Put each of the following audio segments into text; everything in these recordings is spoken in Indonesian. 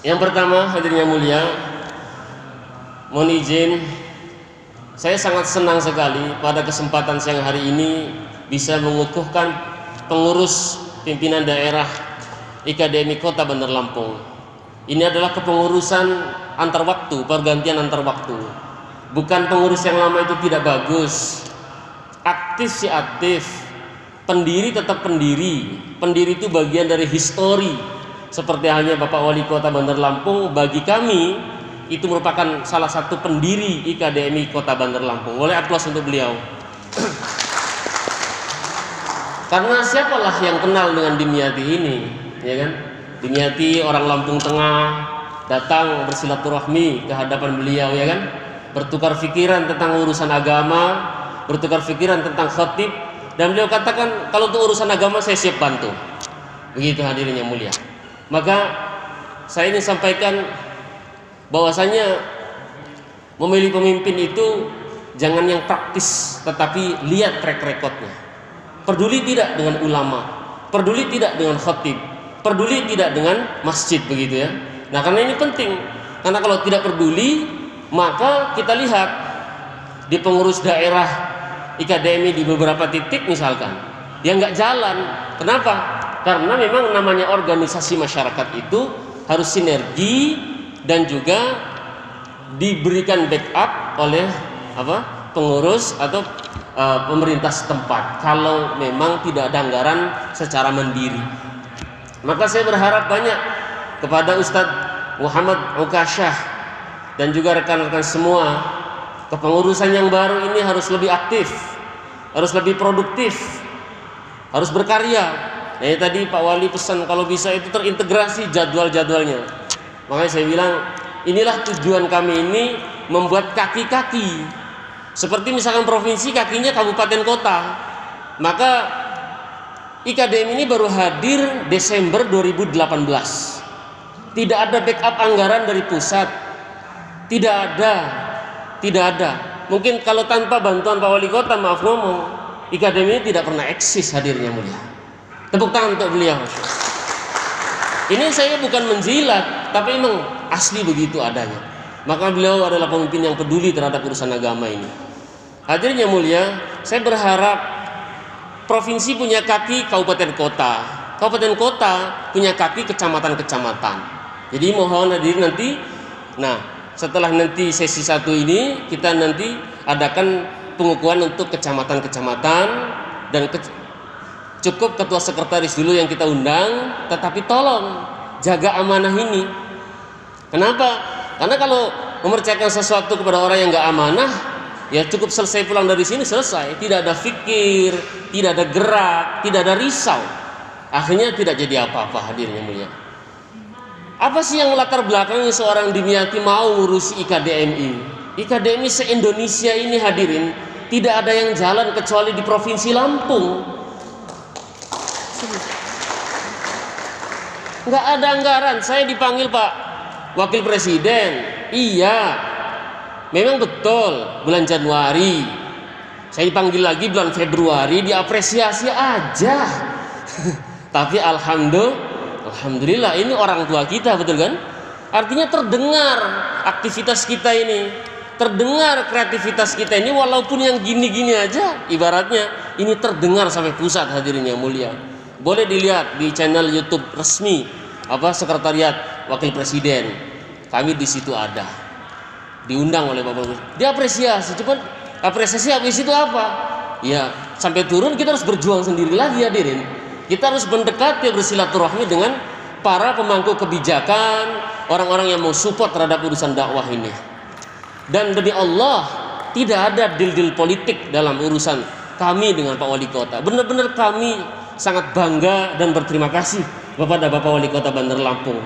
Yang pertama, hadirin yang mulia, mohon izin, saya sangat senang sekali pada kesempatan siang hari ini bisa mengukuhkan pengurus pimpinan daerah IKDMI Kota Bandar Lampung. Ini adalah kepengurusan antar waktu, pergantian antar waktu. Bukan pengurus yang lama itu tidak bagus, aktif sih aktif, pendiri tetap pendiri. Pendiri itu bagian dari histori. Seperti halnya Bapak Wali Kota Bandar Lampung, bagi kami itu merupakan salah satu pendiri IKDMI Kota Bandar Lampung. Boleh aplaus untuk beliau. Karena siapalah yang kenal dengan Dimyati ini, ya kan? Dimyati orang Lampung Tengah, datang bersilaturahmi ke hadapan beliau, ya kan? Bertukar pikiran tentang urusan agama, bertukar pikiran tentang khatib, dan beliau katakan kalau untuk urusan agama saya siap bantu. Begitu hadirin yang mulia. Maka saya ingin sampaikan bahwasanya memilih pemimpin itu jangan yang praktis, tetapi lihat track recordnya. Peduli tidak dengan ulama, peduli tidak dengan khatib, peduli tidak dengan masjid, begitu ya. Nah, karena ini penting, karena kalau tidak peduli, maka kita lihat di pengurus daerah IKDMI di beberapa titik misalkan yang nggak jalan. Kenapa? Karena memang namanya organisasi masyarakat itu harus sinergi dan juga diberikan backup oleh pengurus atau pemerintah setempat kalau memang tidak ada anggaran secara mandiri. Maka saya berharap banyak kepada Ustadz Muhammad Ukasyah dan juga rekan-rekan semua, kepengurusan yang baru ini harus lebih aktif, harus lebih produktif, harus berkarya. Nah, tadi Pak Wali pesan kalau bisa itu terintegrasi jadwal-jadwalnya. Makanya saya bilang inilah tujuan kami ini, membuat kaki-kaki. Seperti misalkan provinsi kakinya kabupaten kota. Maka IKDMI ini baru hadir Desember 2018. Tidak ada backup anggaran dari pusat. Tidak ada. Mungkin kalau tanpa bantuan Pak Wali Kota, maaf ngomong, IKDMI ini tidak pernah eksis, hadirnya mulia. Tepuk tangan untuk beliau. Ini saya bukan menjilat, tapi memang asli begitu adanya. Maka beliau adalah pemimpin yang peduli terhadap urusan agama ini. Hadirin yang mulia, saya berharap provinsi punya kaki kabupaten kota, kabupaten kota punya kaki kecamatan-kecamatan. Jadi mohon hadirin nanti, nah setelah nanti sesi 1 ini kita nanti adakan pengukuhan untuk kecamatan-kecamatan dan cukup ketua sekretaris dulu yang kita undang, tetapi tolong jaga amanah ini. Kenapa? Karena kalau mempercayakan sesuatu kepada orang yang nggak amanah, ya cukup selesai pulang dari sini selesai, tidak ada fikir, tidak ada gerak, tidak ada risau, akhirnya tidak jadi apa-apa. Hadirin yang mulia, apa sih yang latar belakangnya seorang Dimyati mau ngurusi IKDMI? IKDMI se-Indonesia ini hadirin tidak ada yang jalan kecuali di provinsi Lampung. Nggak ada anggaran. Saya dipanggil Pak Wakil Presiden, iya memang betul bulan Januari, saya dipanggil lagi bulan Februari, diapresiasi aja. Tapi alhamdulillah ini orang tua kita, betul kan? Artinya terdengar aktivitas kita ini, terdengar kreativitas kita ini, walaupun yang gini-gini aja ibaratnya ini terdengar sampai pusat. Hadirin yang mulia, boleh dilihat di channel YouTube resmi Sekretariat Wakil Presiden. Kami di situ ada, diundang oleh Bapak Presiden, diapresiasi. Cuman apresiasi habis itu apa? Ya sampai turun kita harus berjuang sendiri lagi, hadirin. Kita harus mendekati, bersilaturahmi dengan para pemangku kebijakan, orang-orang yang mau support terhadap urusan dakwah ini. Dan demi Allah tidak ada deal-deal politik dalam urusan kami dengan Pak Wali Kota. Benar-benar kami sangat bangga dan berterima kasih kepada Bapak Wali Kota Bandar Lampung.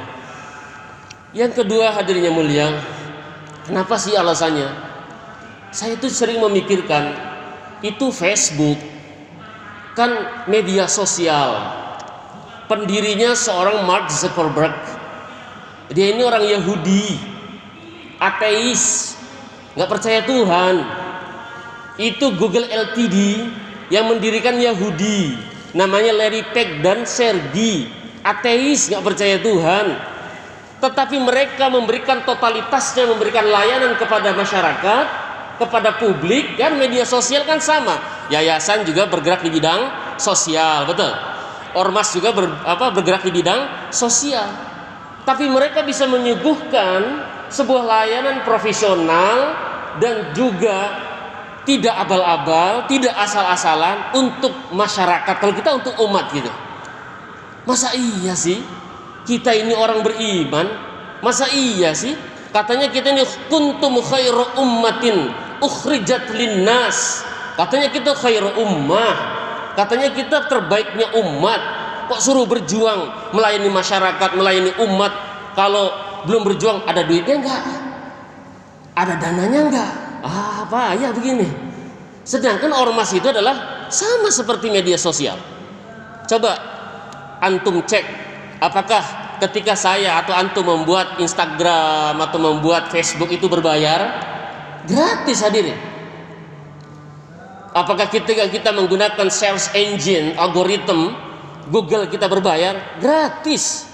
Yang kedua, hadirin yang mulia, kenapa sih alasannya? Saya itu sering memikirkan, itu Facebook kan media sosial, pendirinya seorang Mark Zuckerberg. Dia ini orang Yahudi, ateis, nggak percaya Tuhan. Itu Google Ltd yang mendirikan Yahudi, namanya Larry Page dan Sergey, ateis, nggak percaya Tuhan. tetapi mereka memberikan totalitasnya, memberikan layanan kepada masyarakat, kepada publik. Kan media sosial kan sama, yayasan juga bergerak di bidang sosial, betul. Ormas juga bergerak di bidang sosial. Tapi mereka bisa menyuguhkan sebuah layanan profesional dan juga tidak abal-abal, tidak asal-asalan untuk masyarakat. Kalau kita untuk umat gitu. Masa iya sih kita ini orang beriman? Masa iya sih katanya kita ini kuntum khairu ummatin ukhrijat linnas, katanya kita khairu ummah, katanya kita terbaiknya umat, kok suruh berjuang melayani masyarakat, melayani umat? Kalau belum berjuang ada duitnya enggak? Ada dananya enggak? Apa ya begini. Sedangkan ormas itu adalah sama seperti media sosial. Coba antum cek, apakah ketika saya atau antum membuat Instagram atau membuat Facebook itu berbayar? Gratis hadirin. Apakah ketika kita menggunakan search engine, algoritma Google kita berbayar? Gratis.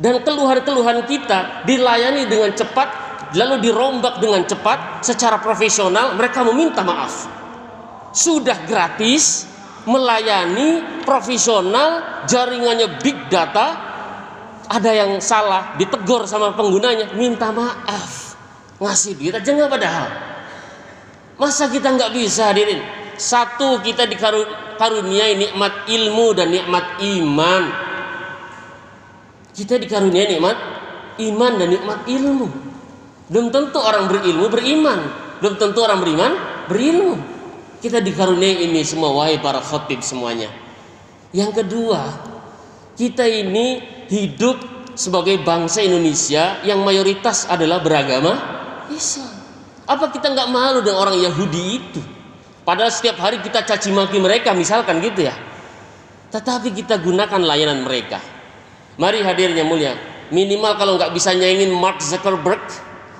Dan keluhan-keluhan kita dilayani dengan cepat, lalu dirombak dengan cepat secara profesional. Mereka meminta maaf. Sudah gratis, melayani profesional, jaringannya big data, ada yang salah ditegur sama penggunanya, minta maaf, ngasih duit aja nggak padahal. Masa kita nggak bisa hadirin? Satu, kita dikaruniai nikmat ilmu dan nikmat iman. Kita dikaruniai nikmat iman dan nikmat ilmu. Belum tentu orang berilmu beriman, belum tentu orang beriman berilmu. Kita dikaruniai ini semua, wahai para khatib semuanya. Yang kedua, kita ini hidup sebagai bangsa Indonesia yang mayoritas adalah beragama Islam. Apa kita nggak malu dengan orang Yahudi itu? Padahal setiap hari kita caci maki mereka misalkan gitu ya. Tetapi kita gunakan layanan mereka. Mari hadirin yang mulia, minimal kalau nggak bisa nyaingin Mark Zuckerberg,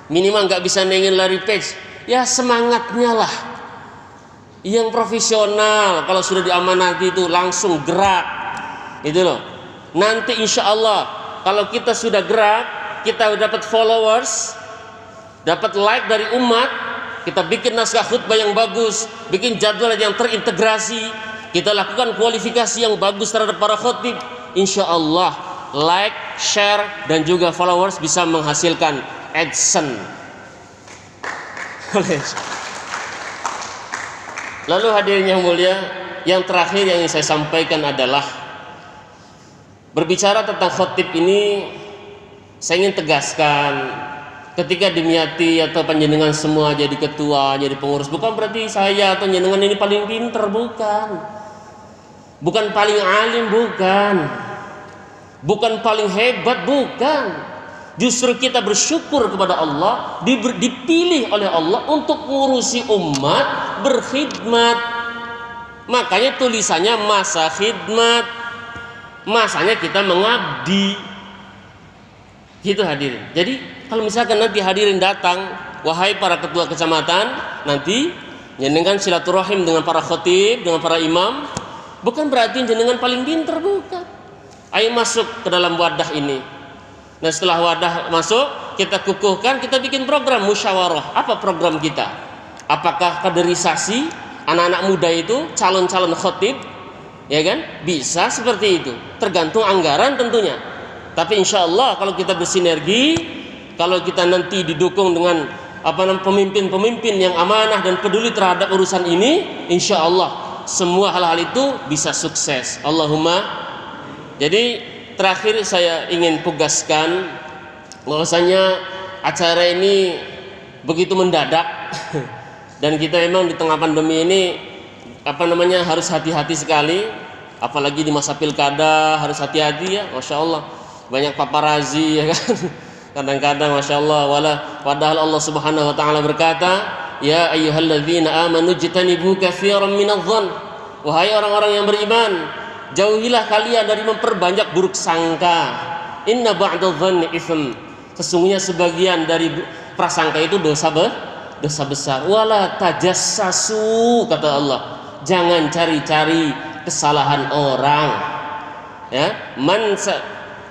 minimal nggak bisa nyaingin Larry Page, ya semangatnya lah. Yang profesional kalau sudah diamanati itu langsung gerak, itu loh. Nanti insya Allah kalau kita sudah gerak, kita dapat followers, dapat like dari umat, kita bikin naskah khutbah yang bagus, bikin jadwal yang terintegrasi, kita lakukan kualifikasi yang bagus terhadap para khatib, insya Allah like, share dan juga followers bisa menghasilkan AdSense. Lalu hadirin yang mulia, yang terakhir yang ingin saya sampaikan adalah berbicara tentang khatib ini, saya ingin tegaskan, ketika dimyati atau panjenengan semua jadi ketua, jadi pengurus, bukan berarti saya atau panjenengan ini paling pinter, bukan. Bukan paling alim, bukan paling hebat, bukan. Justru kita bersyukur kepada Allah, dipilih oleh Allah untuk mengurusi umat, berkhidmat. Makanya tulisannya masa khidmat, masanya kita mengabdi. Gitu hadirin. Jadi kalau misalkan nanti hadirin datang, wahai para ketua kecamatan, nanti jenengan silaturahim dengan para khatib, dengan para imam, bukan berarti jenengan paling pintar, bukan. Ayo masuk ke dalam wadah ini. Nah setelah wadah masuk, kita kukuhkan, kita bikin program musyawarah. Apa program kita? Apakah kaderisasi anak-anak muda itu calon-calon khatib? Ya kan? Bisa seperti itu. Tergantung anggaran tentunya. Tapi insya Allah kalau kita bersinergi, kalau kita nanti didukung dengan pemimpin-pemimpin yang amanah dan peduli terhadap urusan ini, insya Allah semua hal-hal itu bisa sukses. Allahumma. Jadi terakhir saya ingin pugaskan bahwasanya acara ini begitu mendadak dan kita memang di tengah pandemi ini harus hati-hati sekali, apalagi di masa pilkada harus hati-hati ya, masya Allah banyak paparazi ya kan. Kadang-kadang masya Allah padahal Allah Subhanahu Wa Taala berkata, ya ayyuhalladzina amanu jtanibu katsiran minadh-dhann, wahai orang-orang yang beriman, jauhilah kalian dari memperbanyak buruk sangka. Inna ba'dadh-dhanni itsm, sesungguhnya sebagian dari prasangka itu dosa besar. Wala tajassasu, kata Allah, jangan cari-cari kesalahan orang. Ya,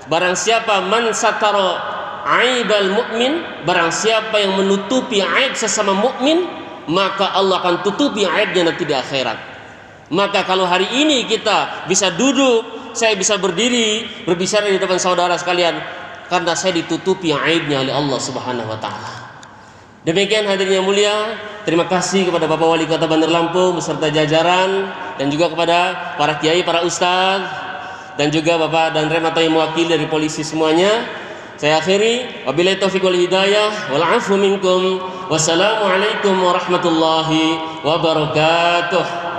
barang siapa man satara aibal mukmin, barang siapa yang menutupi aib sesama mukmin, maka Allah akan tutupi aibnya nanti di akhirat. Maka kalau hari ini kita bisa duduk, saya bisa berdiri berbicara di depan saudara sekalian, karena saya ditutupi aibnya oleh Allah Subhanahu wa taala. Demikian hadirin yang mulia, terima kasih kepada Bapak Wali Kota Bandar Lampung beserta jajaran, dan juga kepada para kiai, para ustaz, dan juga Bapak dan Rem atau yang mewakili dari polisi semuanya. Saya akhiri, wabillahi taufiq wal hidayah wal afu minkum. Wassalamualaikum warahmatullahi wabarakatuh.